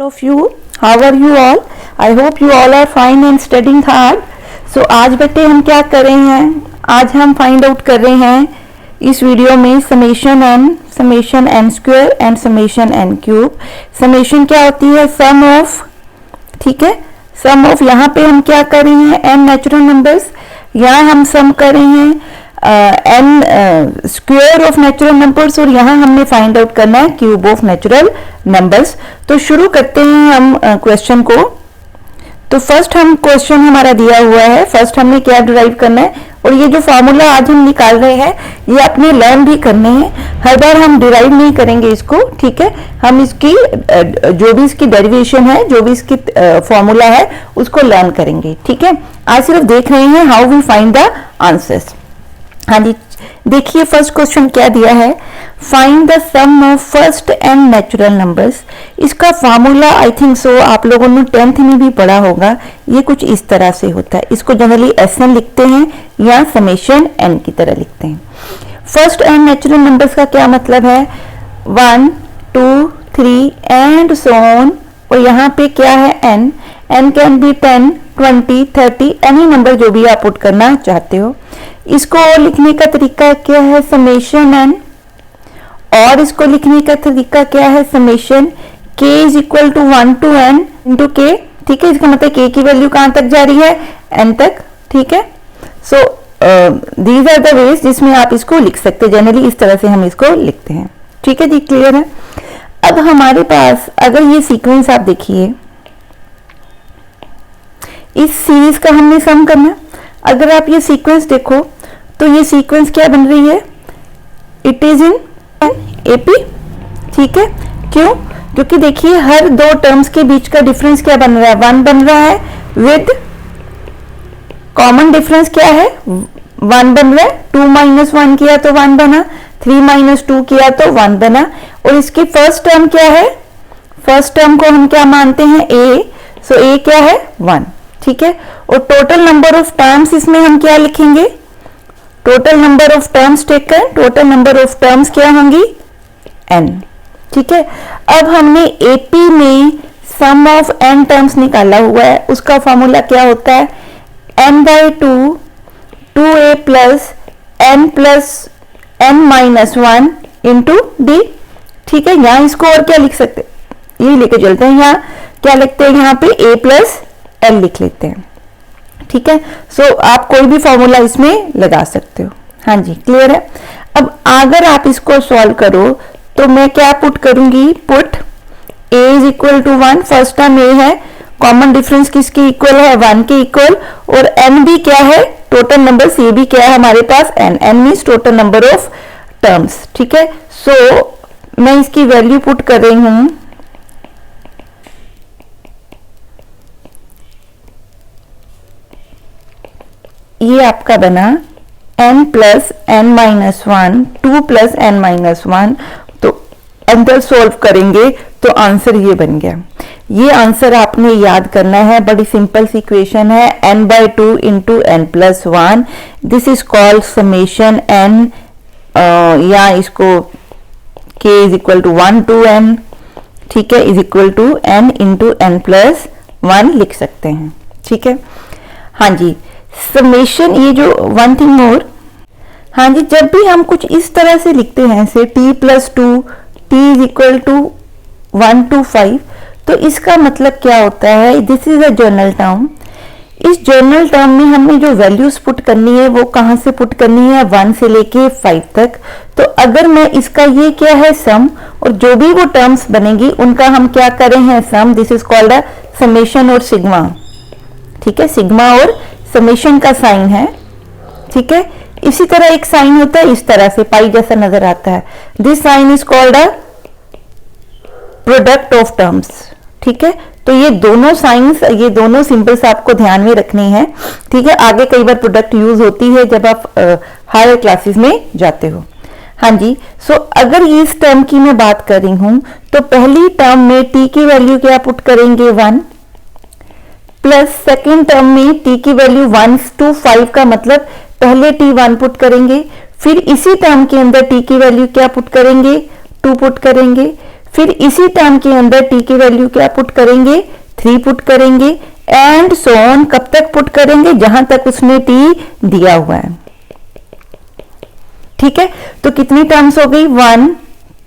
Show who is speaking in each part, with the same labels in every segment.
Speaker 1: of you. How are you all? I hope you all are fine and studying hard. So आज बेटे हम क्या कर रहे हैं? आज हम फाइंड आउट कर रहे हैं इस वीडियो में summation n square and summation n cube. Summation क्या होती है? सम ऑफ, ठीक है, सम ऑफ। यहाँ पे हम क्या कर रहे हैं? n natural numbers. यहाँ हम सम कर रहे हैं n square of natural numbers और यहाँ हमने फाइंड आउट करना है क्यूब ऑफ नेचुरल नंबर्स। तो शुरू करते हैं हम क्वेश्चन को। तो फर्स्ट हम क्वेश्चन हमारा दिया हुआ है, फर्स्ट हमने क्या डिराइव करना है, और ये जो फॉर्मूला आज हम निकाल रहे हैं ये अपने लर्न भी करने हैं। हर बार हम डिराइव नहीं करेंगे इसको, ठीक है, हम इसकी जो भी इसकी डेरिवेशन है, जो भी इसकी फॉर्मूला है उसको लर्न करेंगे, ठीक है। आज सिर्फ देख रहे हैं how we find the answers. हाँ जी, देखिए फर्स्ट क्वेश्चन क्या दिया है, find the sum of first and natural numbers. इसका फार्मूला आई थिंक सो आप लोगों ने 10th में भी पढ़ा होगा। ये कुछ इस तरह से होता है, इसको जनरली Sn लिखते हैं या समेशन n की तरह लिखते हैं। फर्स्ट एंड नेचुरल नंबर्स का क्या मतलब है? 1 2 3 एंड सो ऑन। और यहाँ पे क्या है? n can be 10 20 30 any number जो भी आप पुट करना चाहते हो। इसको लिखने का तरीका क्या है? Summation n। और इसको लिखने का तरीका क्या है? Summation k is equal to 1 to n into k, ठीक है। इसका मतलब k की वैल्यू कहां तक जा रही है? n तक, ठीक है। So these are the ways जिसमें आप इसको लिख सकते हैं। जनरली इस तरह से हम इसको लिखते हैं, ठीक है जी, क्लियर है। अब हमारे पास अगर ये सीक्वेंस आप देखिए, इस सीरीज का हमने सम करना। अगर आप ये सीक्वेंस देखो तो ये सीक्वेंस क्या बन रही है? इट इज इन एपी, ठीक है। क्यों? क्योंकि देखिए हर दो टर्म्स के बीच का डिफरेंस क्या बन रहा है? 1 बन रहा है, विद कॉमन डिफरेंस क्या है? 1 बन रहा है। 2 - 1 किया तो 1 बना, 3 - 2 किया तो 1 बना। और इसकी फर्स्ट टर्म क्या है? फर्स्ट टर्म को हम क्या मानते हैं? a। सो a क्या है? 1, ठीक है। और टोटल नंबर ऑफ टर्म्स इसमें हम क्या लिखेंगे? Total number of terms taken, total number of terms क्या होंगी? n, ठीक है। अब हमने एपी में सम ऑफ n टर्म्स निकाला हुआ है, उसका फॉर्मूला क्या होता है? n/2 2a plus n - 1 into d, ठीक है। यहाँ इसको और क्या लिख सकते हैं? ये लेके चलते हैं। यहाँ क्या लिखते हैं? यहाँ पे a प्लस l लिख लेते हैं, ठीक है। सो आप कोई भी फॉर्मूला इसमें लगा सकते हो। हाँ जी, क्लियर है। अब अगर आप इसको सॉल्व करो तो मैं क्या पुट करूंगी? Put a is equal to 1, first term a है, कॉमन डिफरेंस किसके इक्वल है? 1 के इक्वल। और n भी क्या है? टोटल नंबर से भी क्या है हमारे पास? n means total number of terms, ठीक है। सो मैं इसकी वैल्यू पुट कर रही हूं, ये आपका बना n plus n - 1, 2 plus n - 1। तो अंदर सॉल्व करेंगे तो आंसर ये बन गया। ये आंसर आपने याद करना है, बड़ी सिंपल सी इक्वेशन है, n/2 into n plus 1। This is called summation n, या इसको k is equal to 1 to n, ठीक है, is equal to n into n plus 1 लिख सकते हैं, ठीक है। हाँ जी, समेशन, ये जो वन थिंग और, हाँ जी, जब भी हम कुछ इस तरह से लिखते हैं से t plus 2 t is equal to 1 to 5, तो इसका मतलब क्या होता है? This is a general term. इस जर्नल टर्म में हमने जो वैल्यूज पुट करनी है वो कहाँ से पुट करनी है? 1 से लेके 5 तक। तो अगर मैं इसका ये क्या है? सम, और जो भी वो टर्म्स बनेगी उनका हम क्या कर रहे हैं? Sum. This is called a summation और सिग्मा, ठीक है। सिग्मा और समेशन का साइन है, ठीक है। इसी तरह एक साइन होता है इस तरह से पाई जैसा नजर आता है। This sign is called a product of terms, ठीक है। तो ये दोनों साइंस, ये दोनों सिंबल्स आपको ध्यान में रखने हैं, ठीक है। आगे कई बार प्रोडक्ट यूज होती है जब आप हायर क्लासेस में जाते हो। हाँ जी, सो अगर इस टर्म की मैं बात कर रही हूं तो पहली टर्म में t की वैल्यू क्या पुट करेंगे? 1, प्लस सेकेंड टर्म में t की वैल्यू 1 to 5 का मतलब पहले t 1 पुट करेंगे, फिर इसी टर्म के अंदर t की वैल्यू क्या पुट करेंगे? 2 पुट करेंगे, फिर इसी टर्म के अंदर t की वैल्यू क्या पुट करेंगे, 3 पुट करेंगे एंड सो ऑन। कब तक पुट करेंगे, जहां तक उसने t दिया हुआ है। ठीक है, तो कितनी टर्म्स हो गई, 1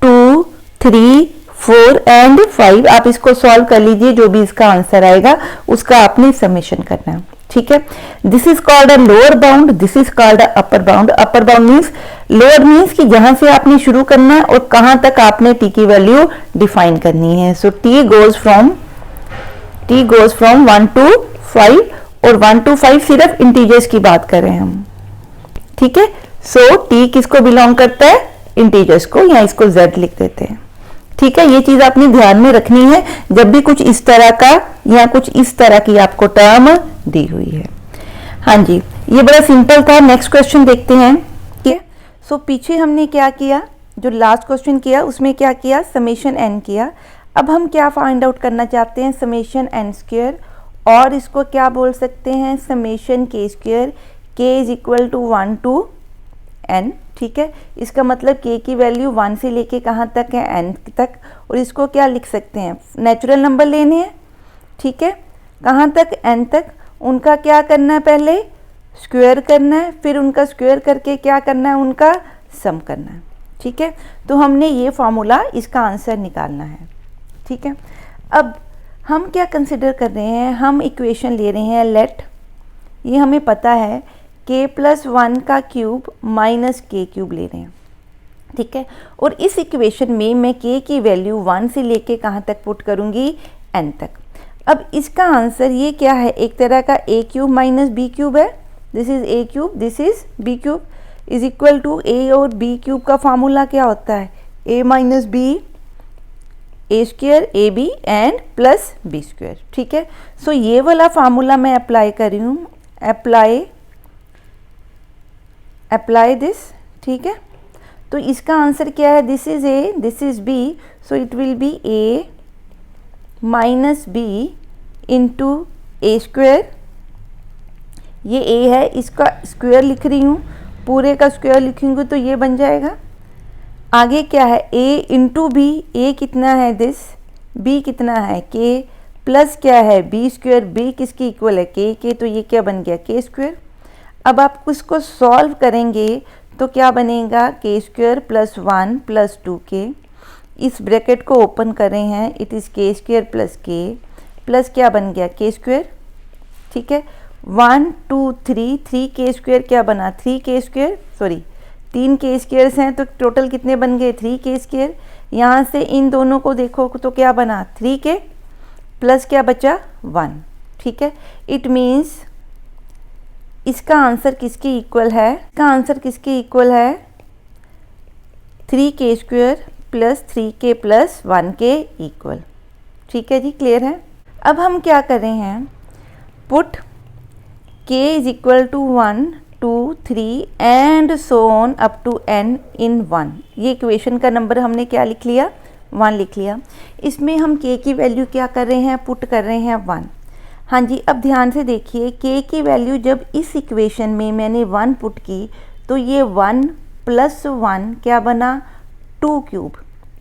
Speaker 1: 2 3 4 एंड 5। आप इसको सॉल्व कर लीजिए, जो भी इसका आंसर आएगा उसका आपने समेशन करना है। ठीक है, this is called a lower bound, this is called a upper bound. Upper bound means, lower means कि जहां से आपने शुरू करना है और कहां तक आपने t की वैल्यू डिफाइन करनी है। सो t गोज फ्रॉम 1 to 5 और 1 to 5 सिर्फ इंटीजर्स की बात कर रहे हैं हम। ठीक है, सो t किसको बिलोंग करता है, इंटीजर्स को, या इसको z लिख देते हैं। ठीक है, ये चीज आपने ध्यान में रखनी है जब भी कुछ इस तरह का या कुछ इस तरह की आपको टर्म दी हुई है। हाँ जी, ये बड़ा सिंपल था। नेक्स्ट क्वेश्चन देखते हैं। ठीक है, सो पीछे हमने क्या किया, जो लास्ट क्वेश्चन किया उसमें क्या किया, समेशन n किया। अब हम क्या फाइंड आउट करना चाहते हैं, समेशन n स्क्वायर, और इसको क्या बोल सकते हैं, summation k square. k is equal to 1 to n। ठीक है, इसका मतलब k की वैल्यू 1 से लेके कहाँ तक है, n तक, और इसको क्या लिख सकते हैं, नेचुरल नंबर लेने हैं। ठीक है, कहाँ तक, n तक। उनका क्या करना है, पहले स्क्वायर करना है, फिर उनका स्क्वायर करके क्या करना है, उनका सम करना है। ठीक है, तो हमने ये फॉर्मूला, इसका आंसर निकालना है। ठीक है, अब हम क्या कंसिडर कर रहे हैं, हम इक्वेशन ले रहे हैं लेट, ये हमें पता है k+1 का क्यूब माइनस k क्यूब ले रहे हैं। ठीक है, और इस इक्वेशन में मैं k की वैल्यू 1 से लेके कहाँ तक पुट करूँगी, n तक। अब इसका आंसर ये क्या है, एक तरह का a cube minus b cube है। This is a cube, this is b cube, is equal to a और b क्यूब का फार्मूला क्या होता है, a minus b a square a b and plus b square. ठीक है, सो ये वाला फार्मूला मैं अप्लाई कर रही हूँ, अप्लाई दिस। ठीक है, तो इसका आंसर क्या है, this is A, this is B, so it will be A minus B into A square. ये ए है, इसका स्क्वायर लिख रही हूँ, पूरे का स्क्वायर लिखूंगी तो ये बन जाएगा। आगे क्या है, a इंटू बी, ए कितना है दिस, b कितना है k, प्लस क्या है b स्क्वायर, b किसकी इक्वल है k के, तो ये क्या बन गया k स्क्वायर। अब आप इसको सॉल्व करेंगे तो क्या बनेगा, k square plus 1 plus 2k। इस ब्रैकेट को ओपन कर रहे हैं, it is k square plus k, plus क्या बन गया k स्क्वायर। ठीक है, 1 2 3, 3k स्क्वायर क्या बना, 3k स्क्वायर, सॉरी 3 के स्क्वायर्स हैं तो टोटल कितने बन गए, 3k स्क्वायर। यहाँ से इन दोनों को देखो तो क्या बना, 3k प्लस क्या बचा, 1। ठीक है, इट मीन्स इसका आंसर किसके इक्वल है, इसका आंसर किसके इक्वल है, 3k square plus 3k plus 1 के इक्वल। ठीक है जी, क्लियर है। अब हम क्या कर रहे हैं, put k is equal to 1 2 3 and so on up to n in 1। ये इक्वेशन का नंबर हमने क्या लिख लिया, 1 लिख लिया। इसमें हम k की वैल्यू क्या कर रहे हैं, पुट कर रहे हैं 1। हाँ जी, अब ध्यान से देखिए, k की वैल्यू जब इस इक्वेशन में मैंने 1 पुट की तो ये 1 प्लस 1 क्या बना, 2 क्यूब,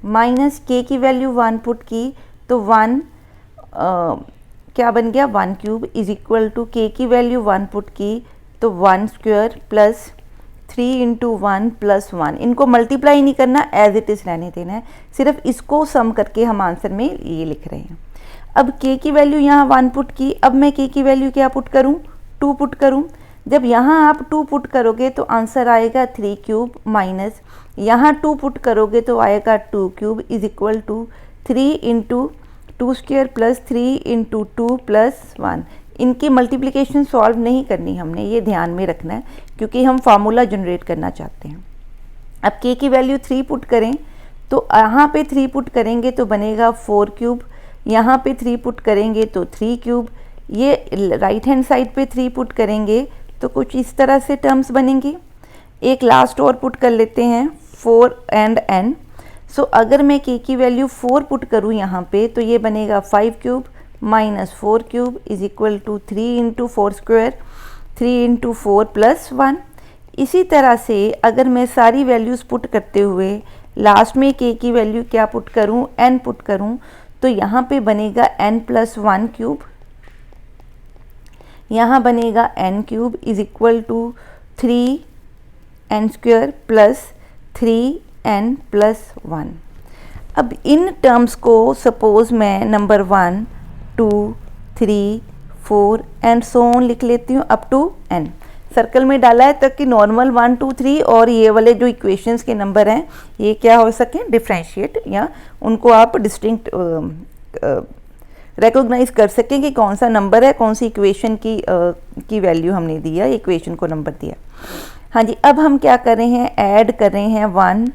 Speaker 1: माइनस k की वैल्यू 1 पुट की तो 1 क्या बन गया, 1 cube, is equal to k की वैल्यू 1 पुट की तो 1 स्क्वायर प्लस 3 इंटू 1 प्लस 1। इनको मल्टीप्लाई नहीं करना, एज इट इज़ रहने देना है, सिर्फ इसको सम करके हम आंसर में ये लिख रहे हैं। अब k की वैल्यू यहाँ 1 पुट की, अब मैं k की वैल्यू क्या पुट करूँ, 2 पुट करूँ। जब यहाँ आप 2 पुट करोगे तो आंसर आएगा 3 क्यूब, माइनस यहाँ 2 पुट करोगे तो आएगा 2 cube, is equal to 3 into 2 square plus 3 into 2 plus 1। इनकी मल्टीप्लिकेशन सॉल्व नहीं करनी हमने, ये ध्यान में रखना है क्योंकि हम फार्मूला जनरेट करना चाहते हैं। अब k की वैल्यू 3 पुट करें तो यहाँ पे 3 पुट करेंगे तो बनेगा 4 क्यूब, यहाँ पे 3 पुट करेंगे तो 3 क्यूब, ये राइट हैंड साइड पे 3 पुट करेंगे तो कुछ इस तरह से टर्म्स बनेंगे। एक लास्ट और पुट कर लेते हैं, 4 एंड n। सो अगर मैं k की वैल्यू 4 पुट करूँ यहाँ पे तो ये बनेगा 5 cube minus 4 cube is equal to 3 into 4 square, 3 into 4 plus 1। इसी तरह से अगर मैं सारी वैल्यूज़ पुट करते हुए लास्ट में k की वैल्यू क्या पुट करूं, n पुट करूं, तो यहाँ पे बनेगा n+1 क्यूब, यहाँ बनेगा n cube is equal to 3n² plus 3n+1। अब इन टर्म्स को सपोज मैं नंबर 1, 2, 3, 4 एंड सो ऑन लिख लेती हूँ अप टू n। सर्कल में डाला है ताकि नॉर्मल 1, 2, 3 और ये वाले जो इक्वेशंस के नंबर हैं ये क्या हो सकें, डिफ्रेंशिएट, या उनको आप डिस्टिंक्ट रिकॉग्नाइज कर सकें कि कौन सा नंबर है, कौन सी इक्वेशन की वैल्यू हमने दिया, इक्वेशन को नंबर दिया। हाँ जी, अब हम क्या कर रहे हैं, ऐड कर रहे हैं 1,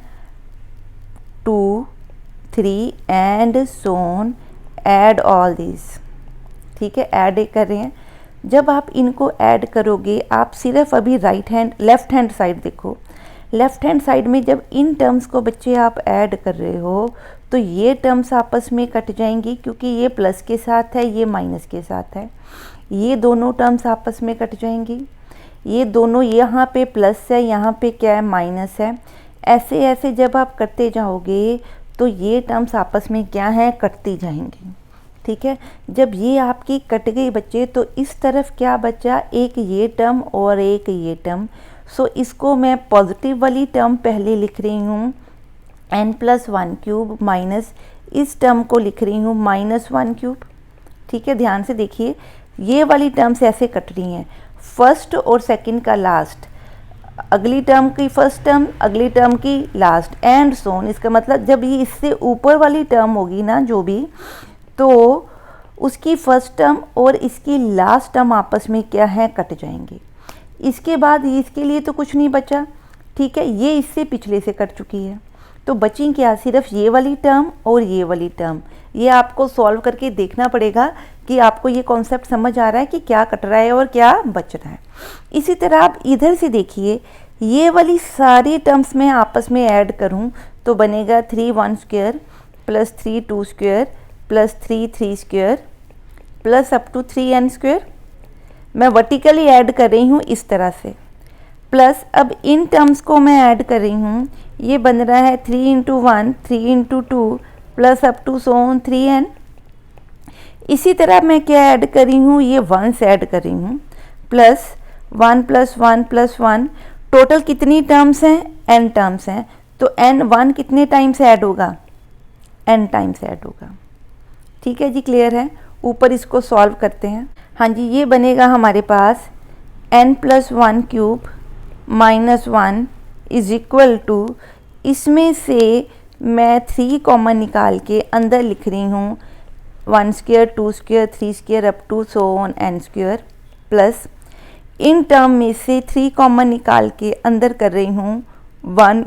Speaker 1: 2, 3 and so on, add all this. ठीक है, ऐड कर रहे हैं। जब आप इनको ऐड करोगे, आप सिर्फ अभी लेफ्ट हैंड साइड देखो, लेफ्ट हैंड साइड में जब इन टर्म्स को बच्चे आप ऐड कर रहे हो तो ये टर्म्स आपस में कट जाएंगी, क्योंकि ये प्लस के साथ है, ये माइनस के साथ है। ये दोनों टर्म्स आपस में कट जाएंगी, ये दोनों, यहाँ पे प्लस है, यहाँ पे क्या है, माइनस है। ऐसे ऐसे जब आप करते जाओगे तो ये टर्म्स आपस में क्या है, कटती जाएंगी। ठीक है, जब ये आपकी कट गई बच्चे तो इस तरफ क्या बचा, एक ये टर्म और एक ये टर्म। सो इसको मैं पॉजिटिव वाली टर्म पहले लिख रही हूँ n+1 क्यूब, माइनस इस टर्म को लिख रही हूँ -1 क्यूब। ठीक है, ध्यान से देखिए, ये वाली टर्म्स ऐसे कट रही हैं, फर्स्ट और सेकंड का लास्ट, अगली टर्म की फर्स्ट टर्म, अगली टर्म की लास्ट, एंड सोन। इसका मतलब जब ये इससे ऊपर वाली टर्म होगी ना जो भी, तो उसकी फर्स्ट टर्म और इसकी लास्ट टर्म आपस में क्या है, कट जाएंगे। इसके बाद इसके लिए तो कुछ नहीं बचा। ठीक है, ये इससे पिछले से कट चुकी है, तो बची क्या, सिर्फ ये वाली टर्म और ये वाली टर्म। ये आपको सॉल्व करके देखना पड़ेगा कि आपको ये कॉन्सेप्ट समझ आ रहा है कि क्या कट रहा है और क्या बच रहा है। इसी तरह आप इधर से देखिए, ये वाली सारी टर्म्स में आपस में ऐड करूं तो बनेगा 3 1² plus 3 2² plus 3 3² plus up to 3n²। मैं वर्टिकली ऐड कर रही हूँ इस तरह से, प्लस अब इन टर्म्स को मैं ऐड कर रही हूँ, ये बन रहा है 3 × 1 3 × 2 plus up to so on 3n। इसी तरह मैं क्या ऐड कर रही हूँ, ये 1 से ऐड कर रही हूँ, प्लस 1 + 1 + 1। टोटल कितनी टर्म्स हैं, n टर्म्स हैं, तो n1 कितने टाइम्स ऐड होगा, n टाइम्स ऐड होगा। ठीक है जी, क्लियर है। ऊपर इसको सॉल्व करते हैं। हाँ जी, ये बनेगा हमारे पास n+1 cube -1 is equal to, इसमें से मैं 3 कॉमन निकाल के अंदर लिख रही हूँ 1² 2² 3² up to so on n², plus इन टर्म में से 3 कॉमन निकाल के अंदर कर रही हूँ 1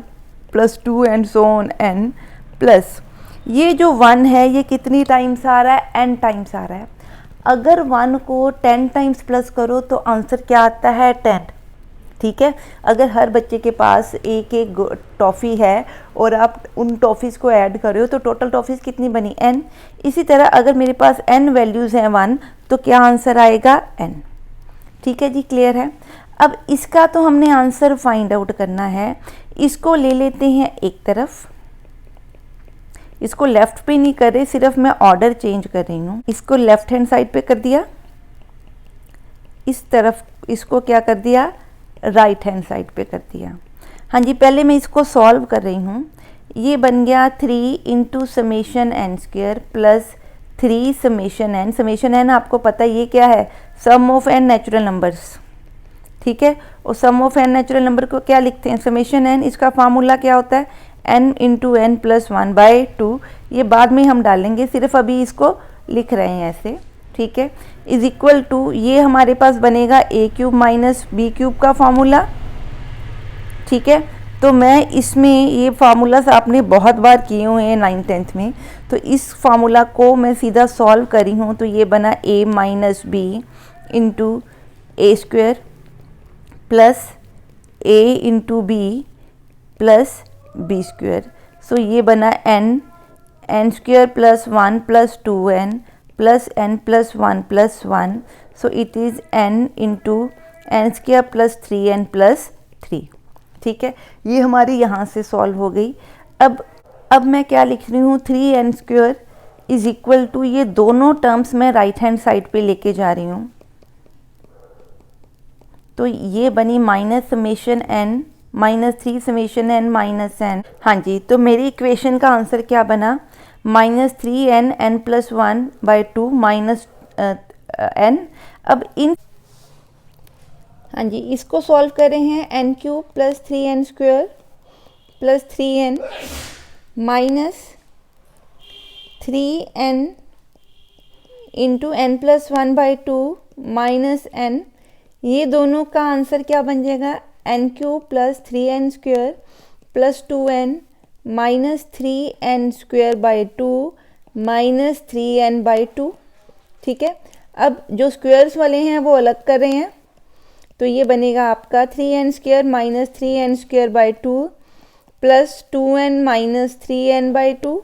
Speaker 1: + 2 and so on n, plus ये जो 1 है ये कितनी टाइम्स आ रहा है, n टाइम्स आ रहा है। अगर 1 को 10 टाइम्स प्लस करो तो आंसर क्या आता है, 10। ठीक है, अगर हर बच्चे के पास एक एक टॉफ़ी है और आप उन टॉफ़ीज़ को ऐड कर रहे हो तो टोटल टॉफ़ीज़ कितनी बनी, n। इसी तरह अगर मेरे पास n वैल्यूज़ हैं 1 तो क्या आंसर आएगा, n। ठीक है जी, क्लियर है। अब इसका तो हमने आंसर फाइंड आउट करना है, इसको ले लेते हैं एक तरफ, इसको लेफ़्ट पे नहीं कर रहे, सिर्फ मैं ऑर्डर चेंज कर रही हूँ। इसको लेफ़्ट हैंड साइड पे कर दिया, इस तरफ इसको क्या कर दिया, राइट हैंड साइड पे कर दिया। हाँ जी, पहले मैं इसको सॉल्व कर रही हूँ। ये बन गया 3 × summation n² plus 3 summation n। Summation n आपको पता है ये क्या है, sum of n natural numbers. ठीक है, और सम ऑफ n नेचुरल नंबर को क्या लिखते हैं, समेशन n। इसका फार्मूला क्या होता है, n × n + 1/2। ये बाद में हम डालेंगे, सिर्फ अभी इसको लिख रहे हैं ऐसे। ठीक है, इज इक्वल टू, ये हमारे पास बनेगा a³ - b³ का फार्मूला। ठीक है, तो मैं इसमें ये फार्मूलास आपने बहुत बार किए हुए हैं 9th 10th में, तो इस फार्मूला को मैं सीधा सॉल्व करी हूँ, तो ये बना a - b × a² plus a × b plus b²। सो ये बना n² plus 1 plus 2n plus n plus 1 plus 1। So it is n × n² plus 3n plus 3। ठीक है, ये हमारी यहाँ से सॉल्व हो गई। अब मैं क्या लिख रही हूँ, 3n² इज इक्वल टू, ये दोनों टर्म्स मैं राइट हैंड साइड पे लेके जा रही हूँ, तो ये बनी minus summation n -3 summation n minus n। हाँ जी, तो मेरी इक्वेशन का आंसर क्या बना, -3n n+1/2 माइनस n। अब इन, हाँ जी, इसको सॉल्व कर रहे हैं, n³ + 3n² + 3n minus 3n into n+1/2 minus n। ये दोनों का आंसर क्या बन जाएगा, n³ + 3n² + 2n minus 3n²/2 minus 3n/2। ठीक है, अब जो स्क्वेयर्स वाले हैं वो अलग कर रहे हैं, तो ये बनेगा आपका 3n² minus 3n²/2 plus 2n minus 3n/2।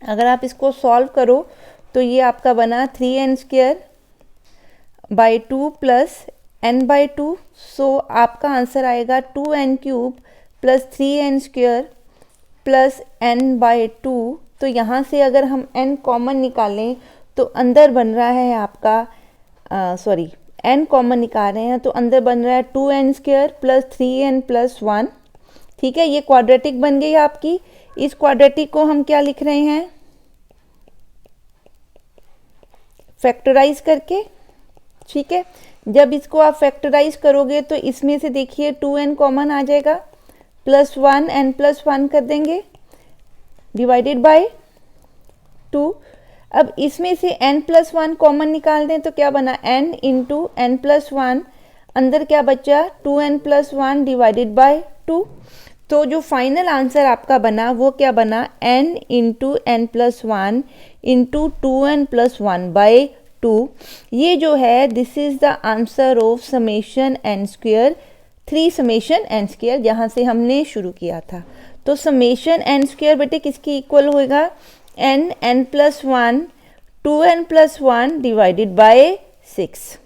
Speaker 1: अगर आप इसको सॉल्व करो तो ये आपका बना 3n² प्लस n/2। सो आपका आंसर आएगा 2n³ + 3n² प्लस n/2। तो यहाँ से अगर हम n कॉमन निकालें तो अंदर बन रहा है आपका, n कॉमन निकाल रहे हैं तो अंदर बन रहा है 2n² + 3n + 1। ठीक है, ये क्वाड्रेटिक बन गई आपकी। इस क्वाड्रेटिक को हम क्या लिख रहे हैं, फैक्टराइज करके। ठीक है, जब इसको आप फैक्टराइज करोगे तो इसमें से देखिए 2n कॉमन आ जाएगा, +1 n+1 कर देंगे डिवाइडेड बाय 2। अब इसमें से n+1 कॉमन निकाल दें तो क्या बना, n इंटू n+1, अंदर क्या बचा 2n+1 डिवाइडेड बाय 2। तो जो फाइनल आंसर आपका बना वो क्या बना, n into n+1 into 2n+1/2। ये जो है this is the answer of summation n², 3 summation n², जहाँ से हमने शुरू किया था। तो समेशन n² बेटे किसकी इक्वल होएगा, n+1 2n+1 डिवाइडेड बाय 6।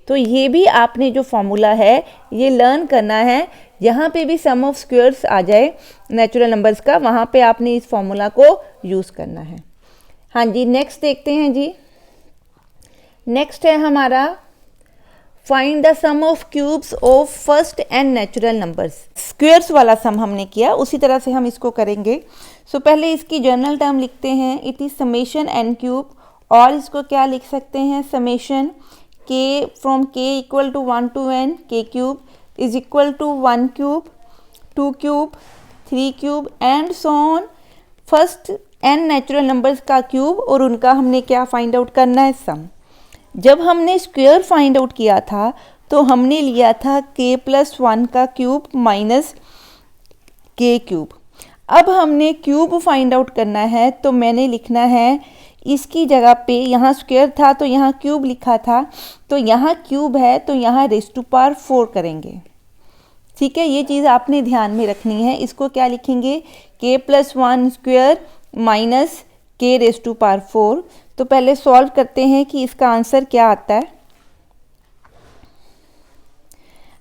Speaker 1: तो ये भी आपने जो फॉर्मूला है ये लर्न करना है, जहाँ पे भी सम ऑफ स्क्वायर्स आ जाए नेचुरल नंबर्स का, वहाँ पे आपने इस फॉर्मूला को यूज़ करना है। हाँ जी, नेक्स्ट देखते हैं जी। नेक्स्ट है हमारा find the sum of cubes of first N natural numbers. Squares वाला सम हमने किया, उसी तरह से हम इसको करेंगे। सो पहले इसकी जनरल टर्म लिखते हैं, इट इज समेशन n³, और इसको क्या लिख सकते हैं, summation k from k equal to 1 to n k³ is equal to 1³ 2³ 3³ and so on. First n natural numbers का क्यूब और उनका हमने क्या फाइंड आउट करना है, सम। जब हमने स्क्वायर फाइंड आउट किया था तो हमने लिया था k+1 का क्यूब माइनस k³। अब हमने क्यूब फाइंड आउट करना है, तो मैंने लिखना है इसकी जगह पे, यहाँ स्क्वायर था तो यहाँ क्यूब लिखा था, तो यहाँ क्यूब है तो यहाँ r⁴ करेंगे। ठीक है, ये चीज़ आपने ध्यान में रखनी है। इसको क्या लिखेंगे, k+1 स्क्वायर माइनस k⁴। तो पहले सॉल्व करते हैं कि इसका आंसर क्या आता है।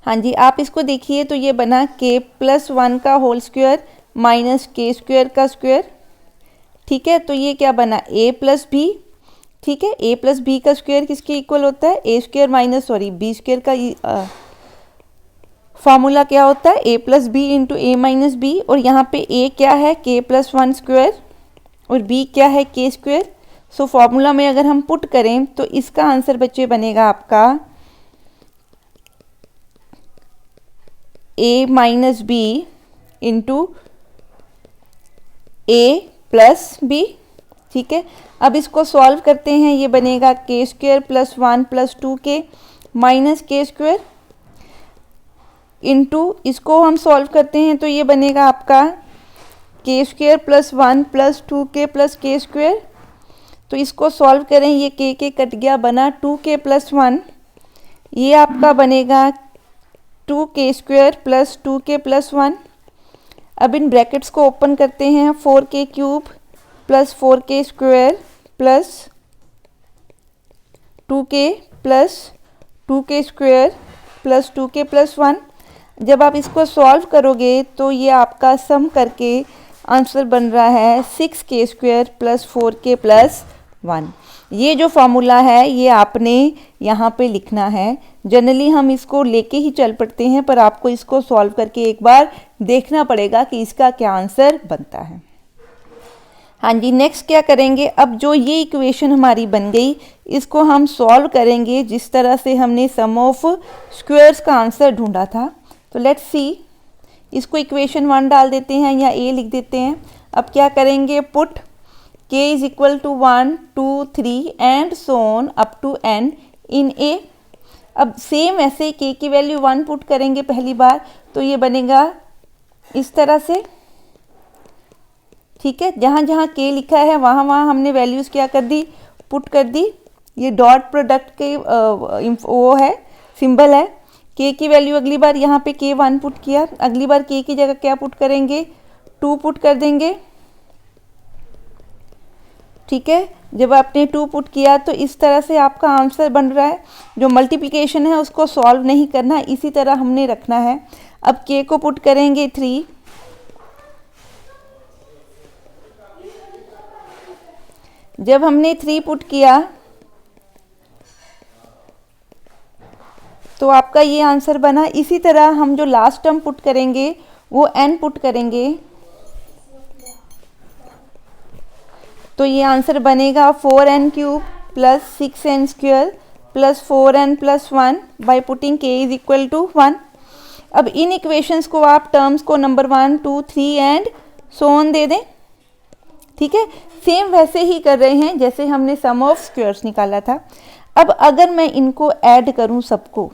Speaker 1: हाँ जी, आप इसको देखिए तो ये बना k+1 का होल स्क्वायर माइनस k² का स्क्वायर। ठीक है, तो ये क्या बना, a+b। ठीक है, a+b का स्क्वायर किसके इक्वल होता है, a² माइनस b² का फॉर्मूला क्या होता है, a+b इंटू a-b। और यहाँ पे a क्या है, k+1 स्क्वायर, और b क्या है, k²। सो फॉर्मूला में अगर हम पुट करें तो इसका आंसर बच्चे बनेगा आपका a-b इंटू a+b। ठीक है, अब इसको सॉल्व करते हैं, ये बनेगा k² + 1 + 2k minus k² into, इसको हम सॉल्व करते हैं तो ये बनेगा आपका k² + 1 + 2k + k²। तो इसको सॉल्व करें, ये k कट गया, बना 2k + 1। ये आपका बनेगा 2k² + 2k + 1। अब इन ब्रैकेट्स को ओपन करते हैं, 4k³ + 4k² + 2k + 2k² + 2k + 1। जब आप इसको सॉल्व करोगे तो ये आपका सम करके आंसर बन रहा है 6k² + 4k + 1। ये जो फॉर्मूला है ये आपने यहाँ पे लिखना है। जनरली हम इसको लेके ही चल पड़ते हैं, पर आपको इसको सॉल्व करके एक बार देखना पड़ेगा कि इसका क्या आंसर बनता है। हाँ जी, नेक्स्ट क्या करेंगे, अब जो ये इक्वेशन हमारी बन गई इसको हम सॉल्व करेंगे जिस तरह से हमने सम ऑफ स्क्वायर्स का आंसर ढूंढा था। तो लेट्स सी, इसको इक्वेशन 1 डाल देते हैं या ए लिख देते हैं। अब क्या करेंगे, put k = 1 2 3 and so on up to n in a। अब सेम ऐसे k की वैल्यू 1 पुट करेंगे पहली बार, तो ये बनेगा इस तरह से, ठीक है। जहाँ जहाँ k लिखा है वहाँ वहाँ हमने वैल्यूज़ क्या कर दी, पुट कर दी। ये डॉट प्रोडक्ट के वो है, सिंबल है। k की वैल्यू अगली बार यहाँ पे k 1 पुट किया, अगली बार k की जगह क्या पुट करेंगे, 2 पुट कर देंगे, ठीक है। जब आपने 2 पुट किया तो इस तरह से आपका आंसर बन रहा है। जो मल्टीप्लिकेशन है उसको सॉल्व नहीं करना, इसी तरह हमने रखना है। अब k को पुट करेंगे 3, जब हमने 3 पुट किया तो आपका ये आंसर बना। इसी तरह हम जो लास्ट टर्म पुट करेंगे वो n पुट करेंगे, तो ये आंसर बनेगा 4n³ + 6n² + 4n + 1 by putting k = 1। अब इन इक्वेशंस को आप टर्म्स को नंबर 1 2 3 एंड सो ऑन दे दें, ठीक है। सेम वैसे ही कर रहे हैं जैसे हमने सम ऑफ स्क्वायर्स निकाला था। अब अगर मैं इनको ऐड करूं सबको,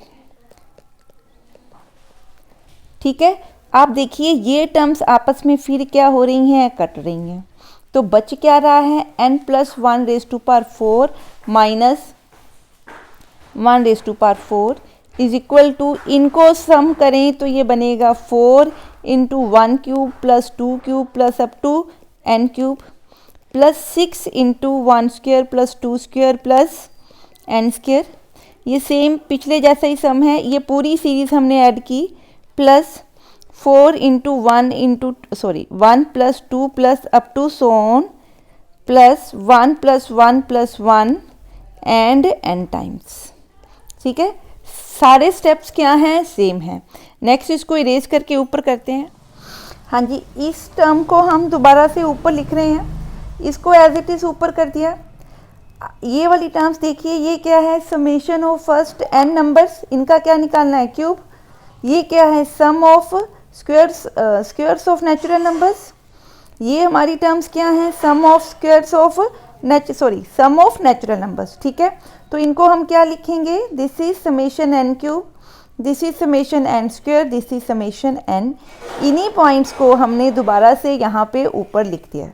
Speaker 1: ठीक है, आप देखिए ये टर्म्स आपस में फिर क्या हो रही हैं, कट रही हैं। तो बच क्या रहा है, n + 1⁴ minus 1⁴ is equal to, इनको सम करें तो ये बनेगा 4 × 1³ + 2³ + अप टू n³ + 6 × 1² + 2² + n²। ये सेम पिछले जैसा ही सम है, ये पूरी सीरीज हमने ऐड की, plus 4 × 1 + 2 + up to so on plus 1 + 1 + 1 and n times, ठीक है। सारे स्टेप्स क्या हैं, सेम हैं। नेक्स्ट इसको इरेज करके ऊपर करते हैं। हाँ जी, इस टर्म को हम दोबारा से ऊपर लिख रहे हैं, इसको एज इट इज़ ऊपर कर दिया। ये वाली टर्म्स देखिए, ये क्या है, summation of first n numbers, इनका क्या निकालना है, क्यूब। ये क्या है, sum of squares of natural numbers. ये हमारी टर्म्स क्या हैं, sum of squares of sum of natural numbers, ठीक है। तो इनको हम क्या लिखेंगे, this is summation n³, this is summation n², this is summation n। इन्हीं पॉइंट्स को हमने दोबारा से यहाँ पे ऊपर लिख दिया,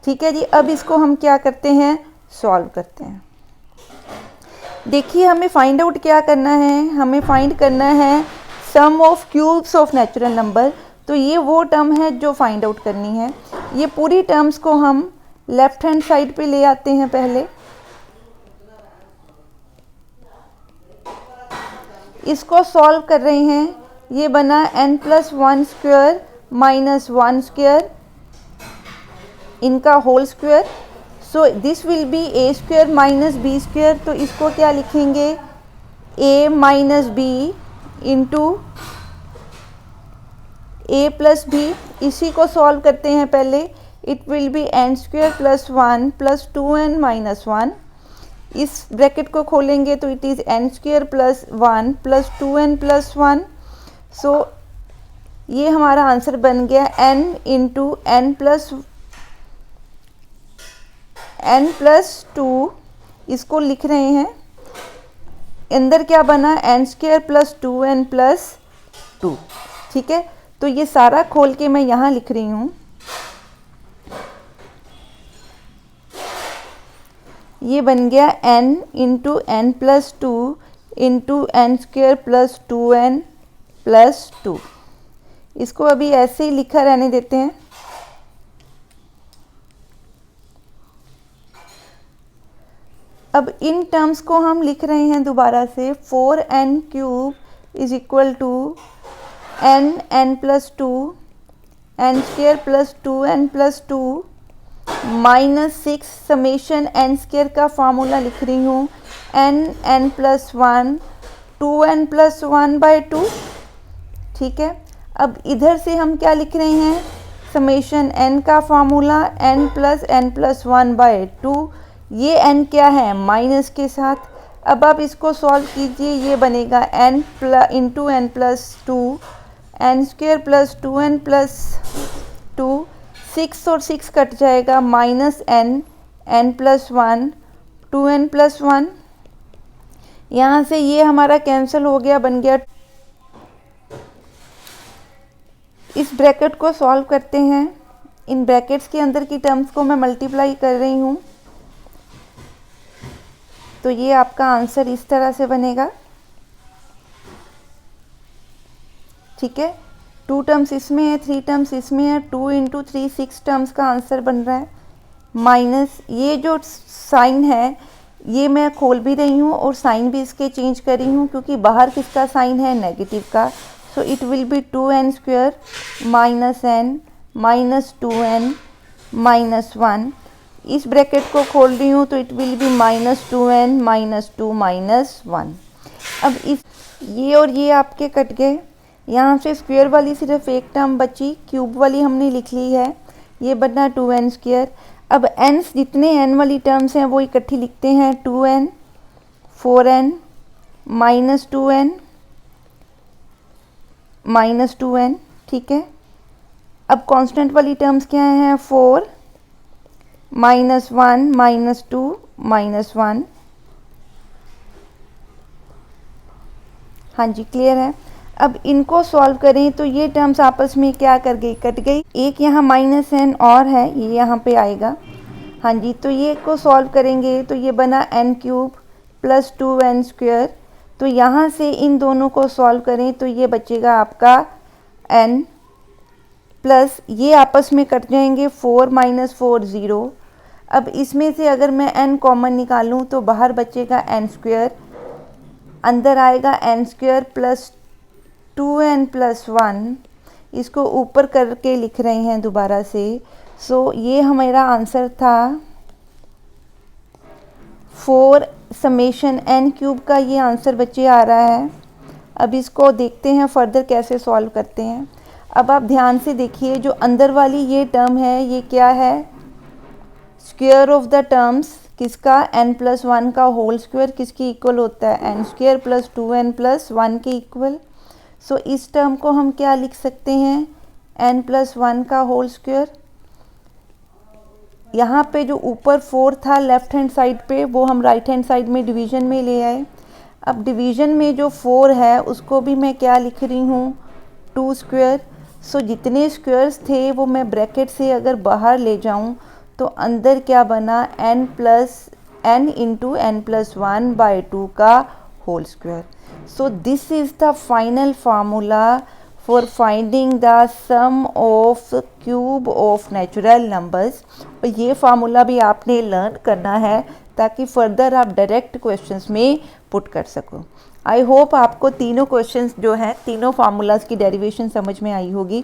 Speaker 1: ठीक है जी। अब इसको हम क्या करते हैं, सॉल्व करते हैं। देखिए हमें फाइंड आउट क्या करना है, हमें फाइंड करना है sum of cubes of natural number. तो ये वो टर्म है जो फाइंड आउट करनी है। ये पूरी टर्म्स को हम लेफ्ट हैंड साइड पे ले आते हैं पहले, इसको सॉल्व कर रहे हैं। ये बना n + 1² - 1² इनका whole square, so this will be a² - b²। तो इसको क्या लिखेंगे, a - b into a + b। इसी को सॉल्व करते हैं पहले, it will B n² + 1 + 2n - 1। इस ब्रैकेट को खोलेंगे तो इट इज़ n² + 1 + 2n + 1। सो ये हमारा आंसर बन गया n × n + 2। इसको लिख रहे हैं, अंदर क्या बना, n² + 2n + 2, ठीक है। तो ये सारा खोल के मैं यहाँ लिख रही हूँ, ये बन गया n × n + 2 × n² + 2n + 2। इसको अभी ऐसे ही लिखा रहने देते हैं। अब इन टर्म्स को हम लिख रहे हैं दोबारा से, 4n³ = n plus 2 n square plus 2n plus 2 minus 6 summation n square का फार्मूला लिख रही हूँ n plus 1 2n plus 1 by 2। ठीक है, अब इधर से हम क्या लिख रहे हैं, समेशन n का फार्मूला n प्लस 1 बाई 2। ये n क्या है, माइनस के साथ। अब आप इसको सॉल्व कीजिए, ये बनेगा n into N plus 2 n square plus 2n plus 2, 6 और 6 कट जाएगा, minus n plus 1 2n plus 1। यहाँ से ये हमारा कैंसिल हो गया, बन गया। इस ब्रैकेट को सॉल्व करते हैं। इन ब्रैकेट्स के अंदर की टर्म्स को मैं मल्टीप्लाई कर रही हूँ, तो ये आपका आंसर इस तरह से बनेगा। ठीक है, 2 टर्म्स इसमें है, 3 टर्म्स इसमें है, 2 इंटू 3 6 टर्म्स का आंसर बन रहा है। माइनस ये जो साइन है ये मैं खोल भी रही हूँ और साइन भी इसके चेंज कर रही हूँ, क्योंकि बाहर किसका साइन है, नेगेटिव का। सो it will B 2n square minus n minus 2n minus 1। इस ब्रैकेट को खोल रही हूँ तो it will B minus 2n minus 2 minus 1। अब इस ये और ये आपके कट गए, यहाँ से स्क्वायर वाली सिर्फ एक टर्म बची, क्यूब वाली हमने लिख ली है, ये बना 2n स्क्वायर। अब n जितने n वाली टर्म्स हैं वो इकट्ठी लिखते हैं, 2n 4n minus 2n minus 2n। ठीक है, अब कांस्टेंट वाली टर्म्स क्या हैं, 4 माइनस 1 माइनस 2 माइनस 1। हाँ जी, क्लियर है। अब इनको सॉल्व करें तो ये टर्म्स आपस में क्या कर गई, कट गई। एक यहाँ माइनस n और है, ये यहाँ पे आएगा। हाँ जी, तो ये को सॉल्व करेंगे तो ये बना n cube plus 2n square. तो यहाँ से इन दोनों को सॉल्व करें तो ये बचेगा आपका n प्लस ये आपस में कट जाएंगे, 4 माइनस 4 0। अब इसमें से अगर मैं n कॉमन निकालूँ तो बाहर बचेगा n स्क्वायर, अंदर आएगा n square plus 2n plus 1। इसको ऊपर करके लिख रहे हैं दोबारा से। सो ये हमारा आंसर था 4 समेशन n क्यूब का, ये आंसर बच्चे आ रहा है। अब इसको देखते हैं फर्दर कैसे सॉल्व करते हैं। अब आप ध्यान से देखिए, जो अंदर वाली ये टर्म है ये क्या है, स्क्वायर ऑफ द टर्म्स किसका, n प्लस 1 का होल स्क्वायर किसकी इक्वल होता है, n square plus 2n plus 1 के इक्वल। सो इस टर्म को हम क्या लिख सकते हैं, n प्लस 1 का होल स्क्वायर। यहाँ पे जो ऊपर 4 था लेफ्ट हैंड साइड पे, वो हम राइट हैंड साइड में डिवीज़न में ले आए। अब डिवीज़न में जो 4 है उसको भी मैं क्या लिख रही हूँ, 2 स्क्वायर। सो जितने स्क्वायर्स थे वो मैं ब्रैकेट से अगर बाहर ले जाऊँ तो अंदर क्या बना, n into n plus 1 by 2 का whole square. So this is the final formula for finding the sum of cube of natural numbers. और ये फार्मूला भी आपने लर्न करना है ताकि फर्दर आप डायरेक्ट क्वेश्चंस में पुट कर सको। आई होप आपको तीनों क्वेश्चंस जो हैं, तीनों फार्मूलाज की डेरिवेशन समझ में आई होगी।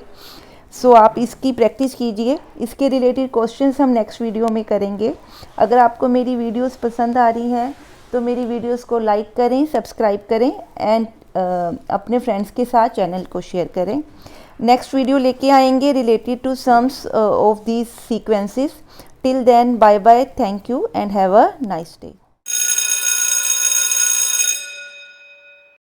Speaker 1: सो आप इसकी प्रैक्टिस कीजिए। इसके रिलेटेड क्वेश्चंस हम नेक्स्ट वीडियो में करेंगे। अगर आपको मेरी वीडियोस पसंद आ रही हैं तो मेरी वीडियोस को लाइक करें, सब्सक्राइब करें एंड अपने फ्रेंड्स के साथ चैनल को शेयर करें। नेक्स्ट वीडियो लेके आएंगे related to sums of these sequences. Till then, bye bye, thank you and have a nice day.